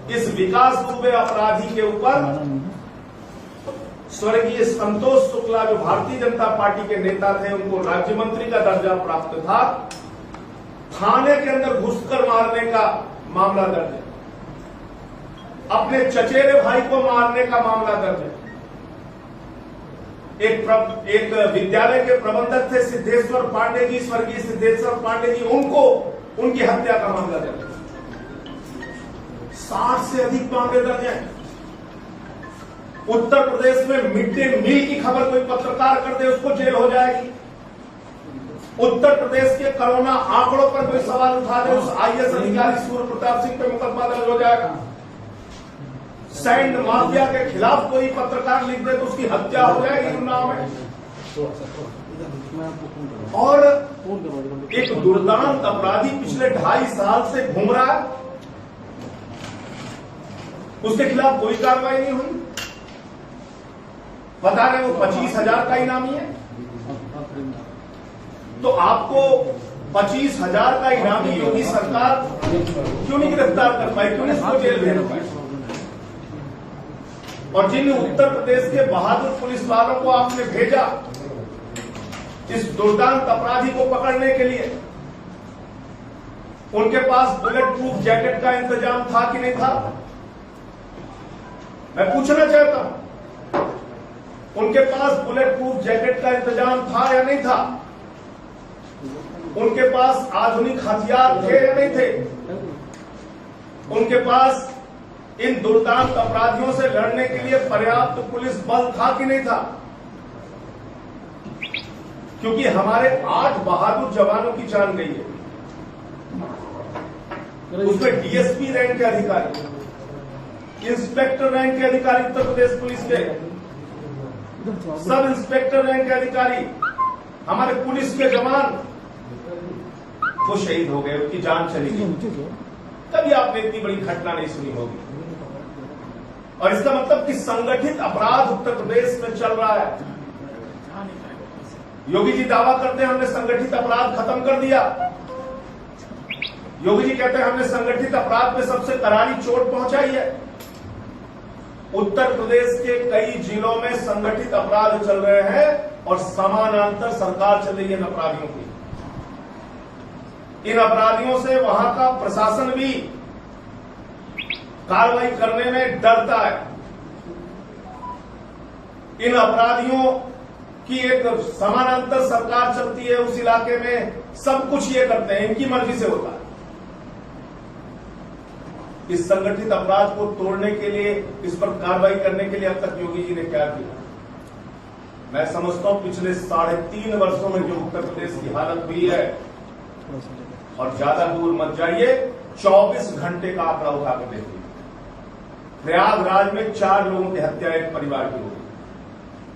इस विकास दुबे अपराधी के ऊपर स्वर्गीय संतोष शुक्ला जो भारतीय जनता पार्टी के नेता थे, उनको राज्य मंत्री का दर्जा प्राप्त था, थाने के अंदर घुसकर मारने का मामला दर्ज है। अपने चचेरे भाई को मारने का मामला दर्ज है। एक विद्यालय के प्रबंधक थे सिद्धेश्वर पांडे जी, स्वर्गीय सिद्धेश्वर पांडे जी, उनकी हत्या का मामला दर्ज है। 60 से अधिक मामले दर्ज हैं। उत्तर प्रदेश में मिड डे मील की खबर कोई पत्रकार कर दे, उसको जेल हो जाएगी। उत्तर प्रदेश के कोरोना आंकड़ों पर कोई सवाल उठा दे, उस आईएएस अधिकारी सूर्य प्रताप सिंह पे मुकदमा दर्ज हो जाएगा। सैंड माफिया के खिलाफ कोई पत्रकार लिख दे तो उसकी हत्या हो जाएगी उन्नाव में। और एक दुर्दांत अपराधी पिछले 2.5 साल से घूम रहा है, उसके खिलाफ कोई कार्रवाई नहीं हुई। बता रहे वो 25,000 का इनामी है। तो आपको 25,000 का इनामी योगी सरकार क्यों नहीं गिरफ्तार कर पाई, क्यों नहीं उसको जेल भेज पाई? और जिन उत्तर प्रदेश के बहादुर पुलिस वालों को आपने भेजा इस दुर्दांत अपराधी को पकड़ने के लिए, उनके पास बुलेट प्रूफ जैकेट का इंतजाम था कि नहीं था? मैं पूछना चाहता हूं, उनके पास बुलेट प्रूफ जैकेट का इंतजाम था या नहीं था? उनके पास आधुनिक हथियार थे या नहीं थे? उनके पास इन दुर्दांत अपराधियों से लड़ने के लिए पर्याप्त पुलिस बल था कि नहीं था? क्योंकि हमारे 8 बहादुर जवानों की जान गई है। उसमें डीएसपी रैंक के अधिकारी, इंस्पेक्टर रैंक के अधिकारी उत्तर प्रदेश पुलिस के, सब इंस्पेक्टर रैंक के अधिकारी, हमारे पुलिस के जवान वो शहीद हो गए, उनकी जान चली गई। कभी आपने इतनी बड़ी घटना नहीं सुनी होगी। और इसका मतलब कि संगठित अपराध उत्तर प्रदेश में चल रहा है। योगी जी दावा करते हैं हमने संगठित अपराध खत्म कर दिया। योगी जी कहते हैं हमने संगठित अपराध पे सबसे करारी चोट पहुंचाई है। उत्तर प्रदेश के कई जिलों में संगठित अपराध चल रहे हैं और समानांतर सरकार चल रही है इन अपराधियों की। इन अपराधियों से वहां का प्रशासन भी कार्रवाई करने में डरता है। इन अपराधियों की एक समानांतर सरकार चलती है उस इलाके में, सब कुछ ये करते हैं, इनकी मर्जी से होता है। इस संगठित अपराध को तोड़ने के लिए, इस पर कार्रवाई करने के लिए अब तक योगी जी ने क्या किया? मैं समझता हूं पिछले 3.5 वर्षों में जो उत्तर प्रदेश की हालत हुई है, और ज्यादा दूर मत जाइए, 24 घंटे का आंकड़ा उठाकर देखिए। प्रयागराज में 4 लोगों की हत्या एक परिवार की हो गई,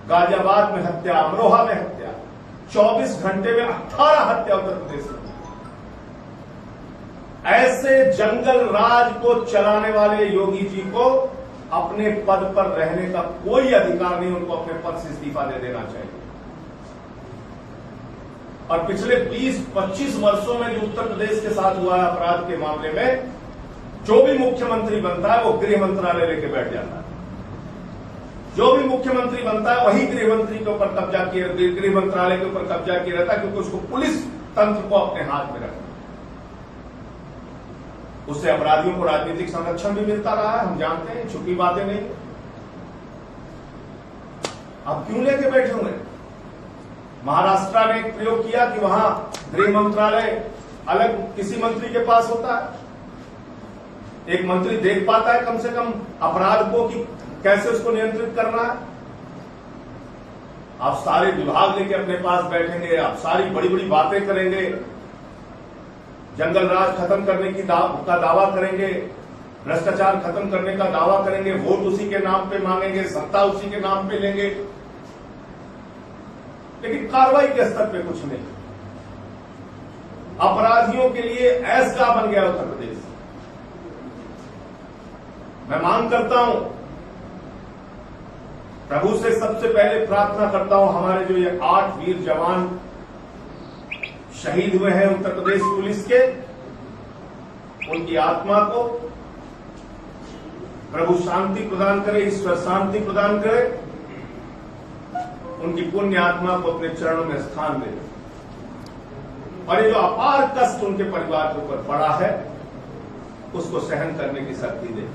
गाजियाबाद में हत्या, अमरोहा में हत्या, 24 घंटे में 18 हत्या उत्तर प्रदेश में। ऐसे जंगल राज को चलाने वाले योगी जी को अपने पद पर रहने का कोई अधिकार नहीं, उनको अपने पद से इस्तीफा दे देना चाहिए। और पिछले 20-25 वर्षों में जो उत्तर प्रदेश के साथ हुआ है अपराध के मामले में, जो भी मुख्यमंत्री बनता है वो गृह मंत्रालय लेके बैठ जाता है। जो भी मुख्यमंत्री बनता है वही गृह मंत्री के ऊपर कब्जा किए, गृह मंत्रालय के ऊपर कब्जा किया रहता है, क्योंकि उसको पुलिस तंत्र को अपने हाथ में रखना। उससे अपराधियों को राजनीतिक संरक्षण भी मिलता रहा है, हम जानते हैं, छुपी बातें नहीं। आप क्यों लेके बैठे हुए? महाराष्ट्र ने एक प्रयोग किया कि वहां गृह मंत्रालय अलग किसी मंत्री के पास होता है। एक मंत्री देख पाता है कम से कम अपराध को कि कैसे उसको नियंत्रित करना है। आप सारे विभाग लेके अपने पास बैठेंगे, आप सारी बड़ी बड़ी बातें करेंगे, जंगल राज खत्म करने की का दावा करेंगे, भ्रष्टाचार खत्म करने का दावा करेंगे, वोट उसी के नाम पे मांगेंगे, सत्ता उसी के नाम पे लेंगे, लेकिन कार्रवाई के स्तर पे कुछ नहीं। अपराधियों के लिए ऐसा बन गया उत्तर प्रदेश। मैं मांग करता हूं, प्रभु से सबसे पहले प्रार्थना करता हूं, हमारे जो ये 8 वीर जवान शहीद हुए हैं उत्तर प्रदेश पुलिस के, उनकी आत्मा को प्रभु शांति प्रदान करे, ईश्वर शांति प्रदान करे, उनकी पुण्य आत्मा को अपने चरणों में स्थान दे, और ये जो अपार कष्ट उनके परिवार के ऊपर पड़ा है उसको सहन करने की शक्ति दे।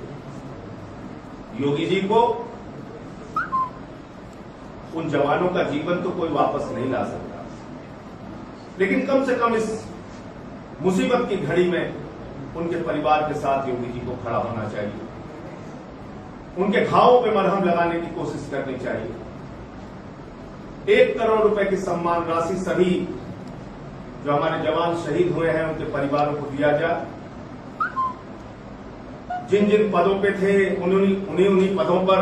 योगी जी को, उन जवानों का जीवन तो कोई वापस नहीं ला सकता, लेकिन कम से कम इस मुसीबत की घड़ी में उनके परिवार के साथ योगी जी को खड़ा होना चाहिए, उनके घावों पे मरहम लगाने की कोशिश करनी चाहिए। 1 करोड़ रुपए की सम्मान राशि सभी जो हमारे जवान शहीद हुए हैं उनके परिवारों को दिया जाए। जिन जिन पदों पे थे उन्हीं पदों पर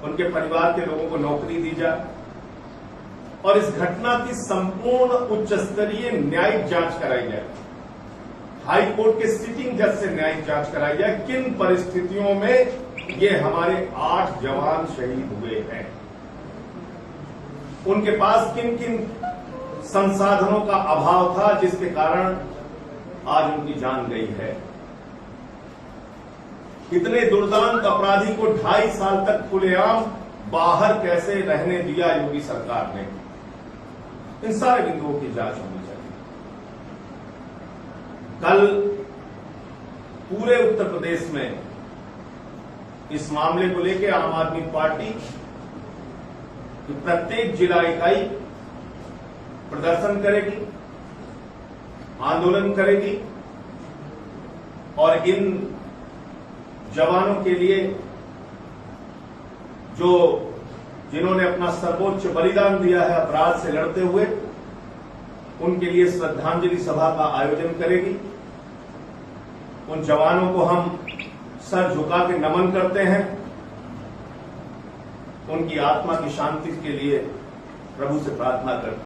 उनके परिवार के लोगों को नौकरी दी जाए, और इस घटना की संपूर्ण उच्च स्तरीय न्यायिक जांच कराई जाए। हाई कोर्ट के सिटिंग जज से न्यायिक जांच कराई जाए, किन परिस्थितियों में ये हमारे 8 जवान शहीद हुए हैं, उनके पास किन किन संसाधनों का अभाव था जिसके कारण आज उनकी जान गई है। इतने दुर्दांत अपराधी को 2.5 साल तक खुलेआम बाहर कैसे रहने दिया योगी सरकार ने, इन सारे बिंदुओं की जांच होनी चाहिए। कल पूरे उत्तर प्रदेश में इस मामले को लेकर आम आदमी पार्टी की प्रत्येक जिला इकाई प्रदर्शन करेगी, आंदोलन करेगी, और इन जवानों के लिए जिन्होंने अपना सर्वोच्च बलिदान दिया है अपराध से लड़ते हुए, उनके लिए श्रद्धांजलि सभा का आयोजन करेगी। उन जवानों को हम सर झुका के नमन करते हैं, उनकी आत्मा की शांति के लिए प्रभु से प्रार्थना करते हैं।